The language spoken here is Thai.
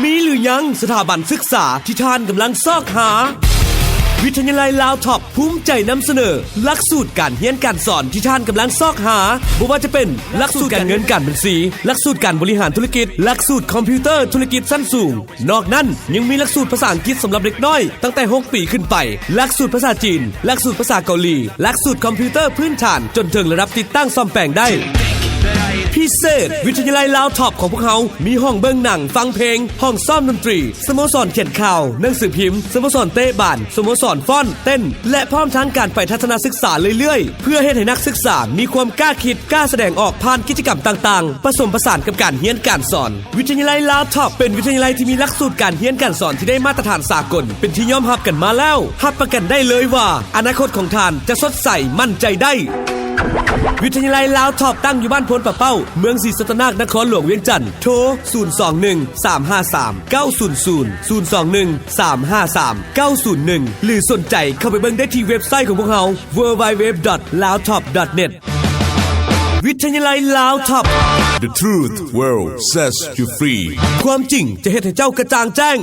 มีหรือยังสถาบันศึกษาที่ท่านกำลังซอกหาวิทยาลัยลาวท็อปภูมิใจนำเสนอหลักสูตรการเรียนการสอนที่ท่านกำลังซอกหาบ่ว่าจะเป็นหลักสูตรการเงินการบัญชีหลักสูตรการบริหารธุรกิจหลักสูตรคอมพิวเตอร์ธุรกิจชั้นสูงนอกนั้นยังมีหลักสูตรภาษาอังกฤษสำหรับเด็กน้อยตั้งแต่6ปีขึ้นไปหลักสูตรภาษาจีนหลักสูตรภาษาเกาหลีหลักสูตรคอมพิวเตอร์พื้นฐานจนถึงระดับติดตั้งซ่อมแปลงได้พิเศษวิทยาลัยลาวท็อปของพวกเขามีห้องเบิ่งหนังฟังเพลงห้องซ่อมดนตรีสโมสรเขียนข่าวหนังสือพิมพ์สโมสรเตะบานสโมสรฟ้อนเต้นและพร้อมทั้งการไปทัศนศึกษาเรื่อยๆเพื่อให้นักศึกษามีความกล้าคิดกล้าแสดงออกผ่านกิจกรรมต่างๆผสมผสานกับการเรียนการสอนวิทยาลัยลาวท็อปเป็นวิทยาลัยที่มีหลักสูตรการเรียนการสอนที่ได้มาตรฐานสากลเป็นที่ยอมรับกันมาแล้วรับประกันได้เลยว่าอนาคตของท่านจะสดใสมั่นใจได้วิทยาลัยลาวท็อปตั้งอยู่บ้านพลปะเป้าเมืองศรีสัตนานครหลวงเวียงจันทร์โทร021-353-900 021-353-901 หรือสนใจเข้าไปเบิ่งได้ที่เว็บไซต์ของพวกเรา www.lawtop.net วิทยาลัยลาวท็อป The truth will set you free ความจริงจะเฮ็ดให้เจ้ากระจ่างแจ้ง